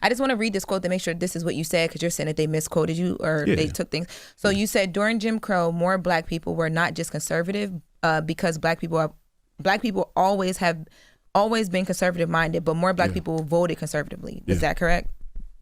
I just want to read this quote to make sure this is what you said, because you're saying that they misquoted you or they took things. So you said during Jim Crow, more Black people were not just conservative because Black people always been conservative minded, but more Black people voted conservatively. Is that correct?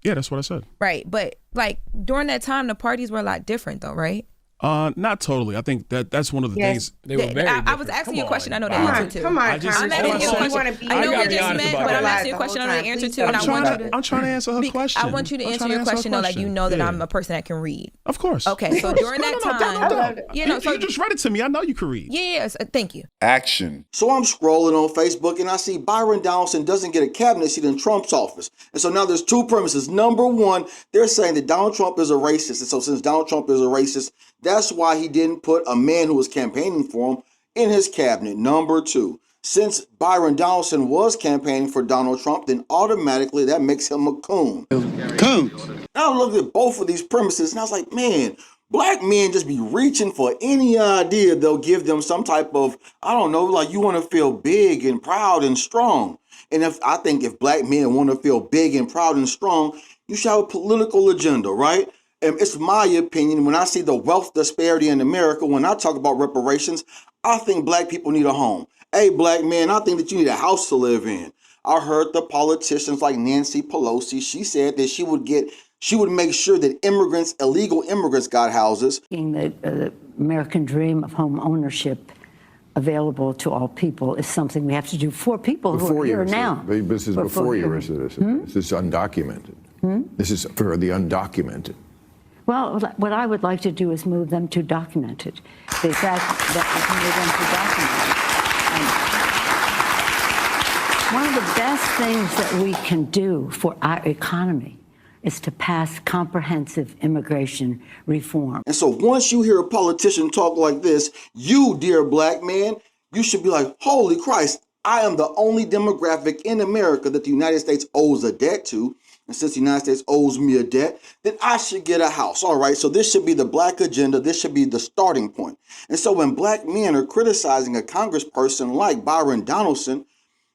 Yeah, that's what I said. Right. But like during that time, the parties were a lot different though, right? Not totally. I think that's one of the things. They were very different. I was asking you a question. I know the answer to. Come on, I'm asking you a question. I know what you just meant, but I'm asking you a question. I know the answer to, and I'm trying to answer her question. I want you to answer your question though, like you know that I'm a person that can read. Of course. Okay, so during that time, you just read it to me. I know you can read. Yes, thank you. Action. So I'm scrolling on Facebook and I see Byron Donalds doesn't get a cabinet seat in Trump's office. And so now there's two premises. Number one, they're saying that Donald Trump is a racist. And so since Donald Trump is a racist, that's why he didn't put a man who was campaigning for him in his cabinet. Number two, since Byron Donalds was campaigning for Donald Trump, then automatically that makes him a coon. Coon. Now I looked at both of these premises and I was like, man, Black men just be reaching for any idea they'll give them some type of, I don't know, like you want to feel big and proud and strong. And I think if Black men want to feel big and proud and strong, you should have a political agenda, right? And it's my opinion, when I see the wealth disparity in America, when I talk about reparations, I think Black people need a home. Hey, Black men, I think that you need a house to live in. I heard the politicians like Nancy Pelosi, she said that she would make sure that illegal immigrants got houses. The American dream of home ownership available to all people is something we have to do for people who are here now. This is before you're a citizen. This is undocumented. This is for the undocumented. Well, what I would like to do is move them to documented. The fact that I can move them to documented. One of the best things that we can do for our economy is to pass comprehensive immigration reform. And so once you hear a politician talk like this, you, dear Black man, you should be like, holy Christ, I am the only demographic in America that the United States owes a debt to. And since the United States owes me a debt, then I should get a house. All right, so this should be the Black agenda. This should be the starting point. And so when Black men are criticizing a congressperson like Byron Donalds,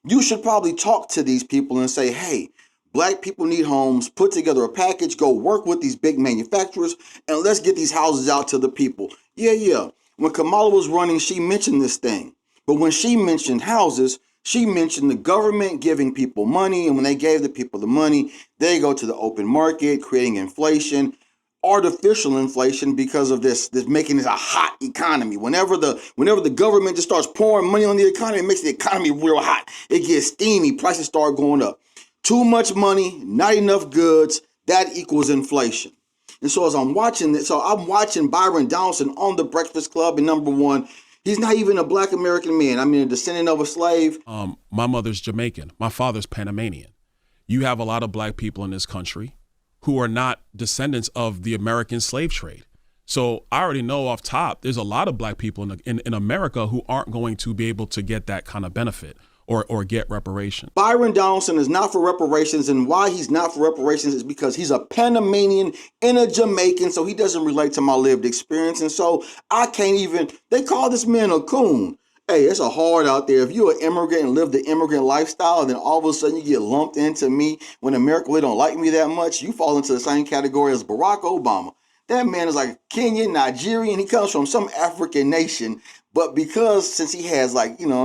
you should probably talk to these people and say, hey, Black people need homes, put together a package, go work with these big manufacturers, and let's get these houses out to the people. Yeah. When Kamala was running, she mentioned this thing. But when she mentioned houses, she mentioned the government giving people money, and when they gave the people the money, they go to the open market, creating inflation, artificial inflation because of this making this a hot economy. Whenever the government just starts pouring money on the economy, it makes the economy real hot. It gets steamy, prices start going up. Too much money, not enough goods, that equals inflation. And so as I'm watching this, I'm watching Byron Donalds on The Breakfast Club, and number one, he's not even a Black American man. I mean, a descendant of a slave. My mother's Jamaican. My father's Panamanian. You have a lot of Black people in this country who are not descendants of the American slave trade. So I already know off top, there's a lot of Black people in America who aren't going to be able to get that kind of benefit or get reparations. Byron Donalds is not for reparations, and why he's not for reparations is because he's a Panamanian and a Jamaican, so he doesn't relate to my lived experience. And so I can't even, they call this man a coon. Hey, it's a hard out there. If you're an immigrant and live the immigrant lifestyle, and then all of a sudden you get lumped into me when America really don't like me that much, you fall into the same category as Barack Obama. That man is like Kenyan, Nigerian. He comes from some African nation. But because since he has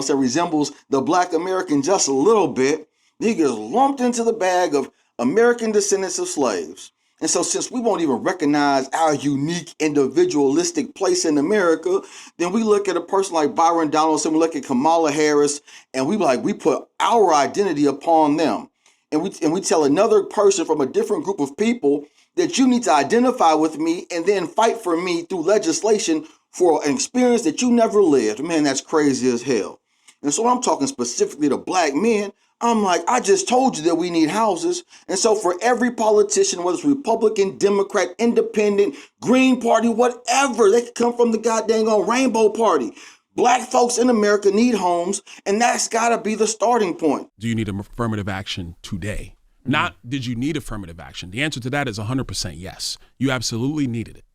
resembles the Black American just a little bit, he gets lumped into the bag of American descendants of slaves. And so since we won't even recognize our unique individualistic place in America, then we look at a person like Byron Donalds and we look at Kamala Harris and we put our identity upon them. And we tell another person from a different group of people that you need to identify with me and then fight for me through legislation for an experience that you never lived. Man, that's crazy as hell. And so I'm talking specifically to Black men. I'm like, I just told you that we need houses. And so for every politician, whether it's Republican, Democrat, Independent, Green Party, whatever, they could come from the goddamn Rainbow Party. Black folks in America need homes, and that's got to be the starting point. Do you need affirmative action today? Not did you need affirmative action? The answer to that is 100% yes. You absolutely needed it.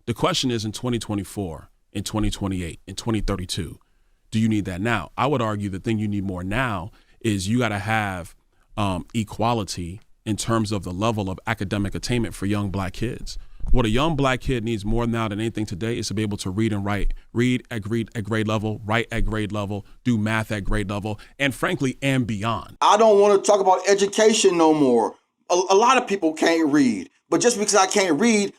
The question is in 2024, in 2028, in 2032, do you need that now? I would argue the thing you need more now is you got to have equality in terms of the level of academic attainment for young black kids. What a young black kid needs more now than anything today is to be able to read and write, read at grade level, write at grade level, do math at grade level, and frankly, and beyond. I don't want to talk about education no more. A lot of people can't read, but just because I can't read,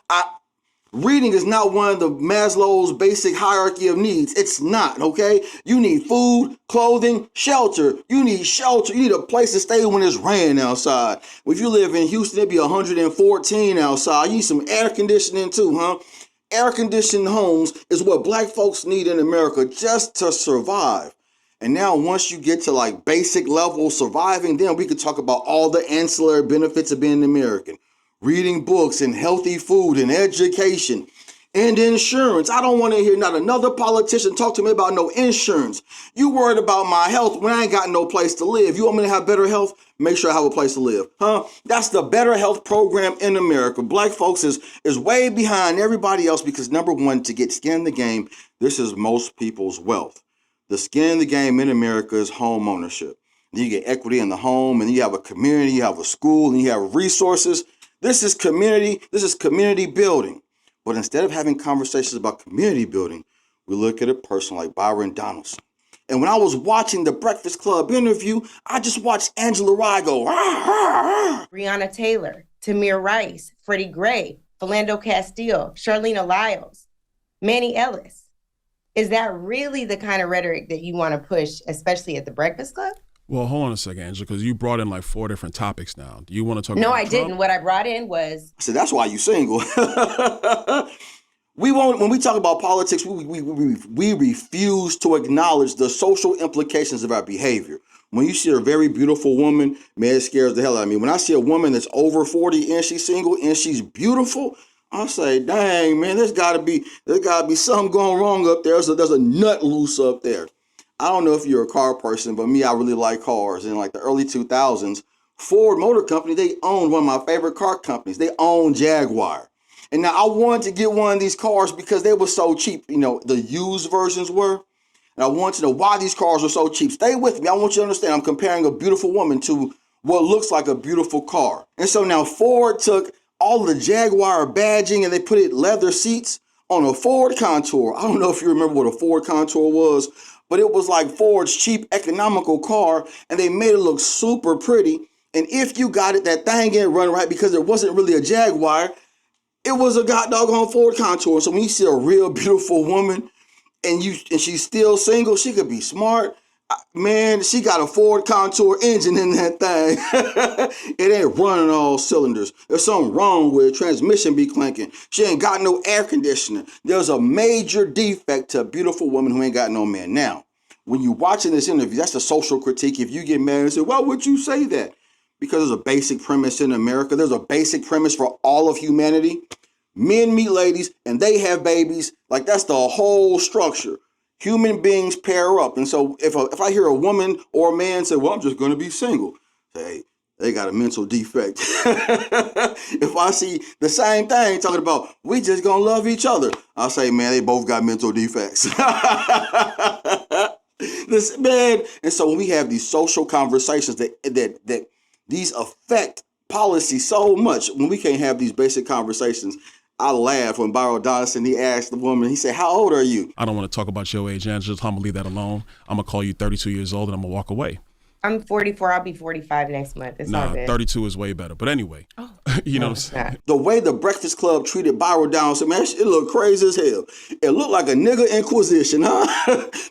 reading is not one of the Maslow's basic hierarchy of needs. It's not, okay? You need food, clothing, shelter. You need shelter. You need a place to stay when it's raining outside. If you live in Houston, it'd be 114 outside. You need some air conditioning too, huh? Air-conditioned homes is what black folks need in America just to survive. And now once you get to like basic level surviving, then we could talk about all the ancillary benefits of being an American. Reading books and healthy food and education and insurance. I don't want to hear not another politician talk to me about no insurance. You worried about my health when I ain't got no place to live. You want me to have better health? Make sure I have a place to live. Huh? That's the better health program in America. Black folks is way behind everybody else because number one, to get skin in the game, this is most people's wealth. The skin in the game in America is home ownership. Then you get equity in the home, and then you have a community, you have a school, and you have resources. This is community building. But instead of having conversations about community building, we look at a person like Byron Donalds. And when I was watching the Breakfast Club interview, I just watched Angela Rye go, rah, rah, rah. Breonna Taylor, Tamir Rice, Freddie Gray, Philando Castile, Charlene Lyles, Manny Ellis. Is that really the kind of rhetoric that you want to push, especially at the Breakfast Club? Well, hold on a second, Angela, because you brought in like 4 different topics now. Do you want to talk about No, I Trump? didn't. What I brought in was... I said, that's why you single. When we talk about politics, we refuse to acknowledge the social implications of our behavior. When you see a very beautiful woman, man, it scares the hell out of me. When I see a woman that's over 40 and she's single and she's beautiful, I say, dang, man, there's gotta be something going wrong up there. There's a nut loose up there. I don't know if you're a car person, but me, I really like cars. In like the early 2000s, Ford Motor Company, they owned one of my favorite car companies. They owned Jaguar. And now I wanted to get one of these cars because they were so cheap. You know, the used versions were. And I want to know why these cars are so cheap. Stay with me. I want you to understand I'm comparing a beautiful woman to what looks like a beautiful car. And so now Ford took all the Jaguar badging and they put it leather seats on a Ford Contour. I don't know if you remember what a Ford Contour was, but it was like Ford's cheap economical car and they made it look super pretty. And if you got it, that thing didn't run right because it wasn't really a Jaguar. It was a doggone Ford Contour. So when you see a real beautiful woman and she's still single, she could be smart. Man, she got a Ford Contour engine in that thing. It ain't running all cylinders. There's something wrong with it. Transmission be clanking. She ain't got no air conditioning. There's a major defect to a beautiful woman who ain't got no man. Now, when you're watching this interview, that's a social critique. If you get mad and say, why would you say that? Because there's a basic premise in America. There's a basic premise for all of humanity. Men meet ladies and they have babies. Like that's the whole structure. Human beings pair up. And so if I hear a woman or a man say, well, I'm just going to be single, say, hey, they got a mental defect. If I see the same thing talking about, we just going to love each other, I'll say, man, they both got mental defects. This man. And so when we have these social conversations that these affect policy so much, when we can't have these basic conversations, I laughed when Byron Donalds, he asked the woman, he said, how old are you? I don't want to talk about your age, Angela. I'm going to leave that alone. I'm going to call you 32 years old and I'm going to walk away. I'm 44. I'll be 45 next month. It's all good. 32 is way better. But anyway, you know what I'm saying? The way the Breakfast Club treated Byron Donalds, man, it looked crazy as hell. It looked like a nigga inquisition, huh?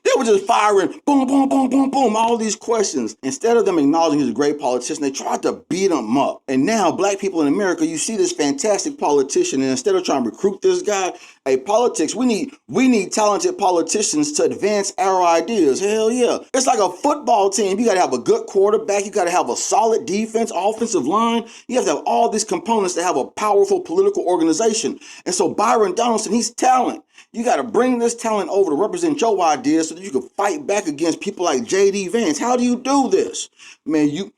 They were just firing, boom, boom, boom, boom, boom, all these questions. Instead of them acknowledging he's a great politician, they tried to beat him up. And now black people in America, you see this fantastic politician, and instead of trying to recruit this guy, hey, politics, we need talented politicians to advance our ideas. Hell yeah. It's like a football team. You got to have a good quarterback. You got to have a solid defense, offensive line. You have to have all these components to have a powerful political organization. And so Byron Donalds, he's talent. You got to bring this talent over to represent your ideas so that you can fight back against people like J.D. Vance. How do you do this? Man, you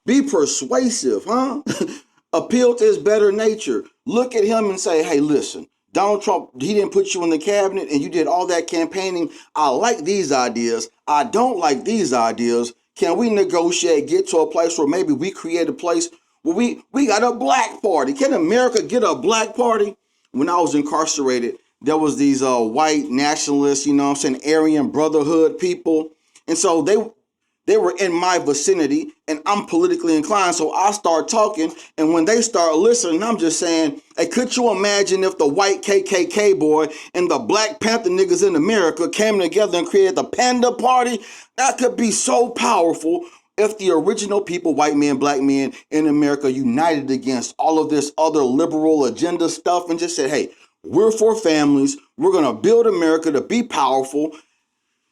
be persuasive, huh? Appeal to his better nature. Look at him and say, hey, listen, Donald Trump, he didn't put you in the cabinet and you did all that campaigning. I like these ideas. I don't like these ideas. Can we negotiate, get to a place where maybe we create a place well, we got a black party. Can America get a black party? When I was incarcerated, there was these white nationalists, you know what I'm saying, Aryan Brotherhood people. And so they were in my vicinity, and I'm politically inclined. So I start talking, and when they start listening, I'm just saying, hey, could you imagine if the white KKK boy and the Black Panther niggas in America came together and created the Panda Party? That could be so powerful if the original people, white men, black men in America, united against all of this other liberal agenda stuff and just said, hey, we're for families. We're going to build America to be powerful.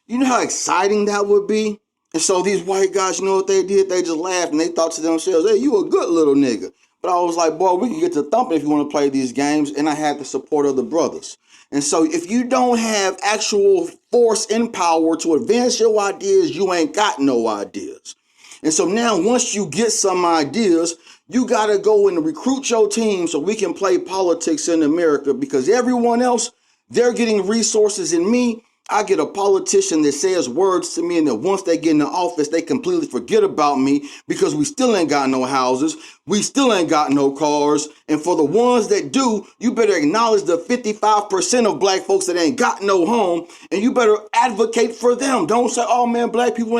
You know how exciting that would be? And so these white guys, you know what they did? They just laughed and they thought to themselves, hey, you a good little nigga. But I was like, boy, we can get to thumping if you want to play these games. And I had the support of the brothers. And so if you don't have actual force and power to advance your ideas, you ain't got no ideas. And so now once you get some ideas, you got to go and recruit your team so we can play politics in America, because everyone else, they're getting resources. In me, I get a politician that says words to me, and that once they get in the office, they completely forget about me because we still ain't got no houses. We still ain't got no cars. And for the ones that do, you better acknowledge the 55% of black folks that ain't got no home, and you better advocate for them. Don't say, oh man, black people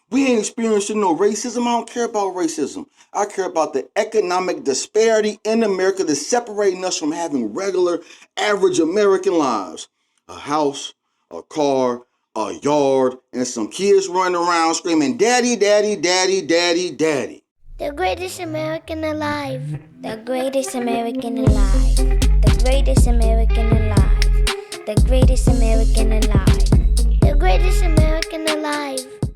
we ain't experiencing no racism. I don't care about racism. I care about the economic disparity in America that's separating us from having regular, average American lives. A house, a car, a yard, and some kids running around screaming, daddy, daddy, daddy, daddy, daddy. The greatest American alive. The greatest American alive. The greatest American alive. The greatest American alive. The greatest American alive.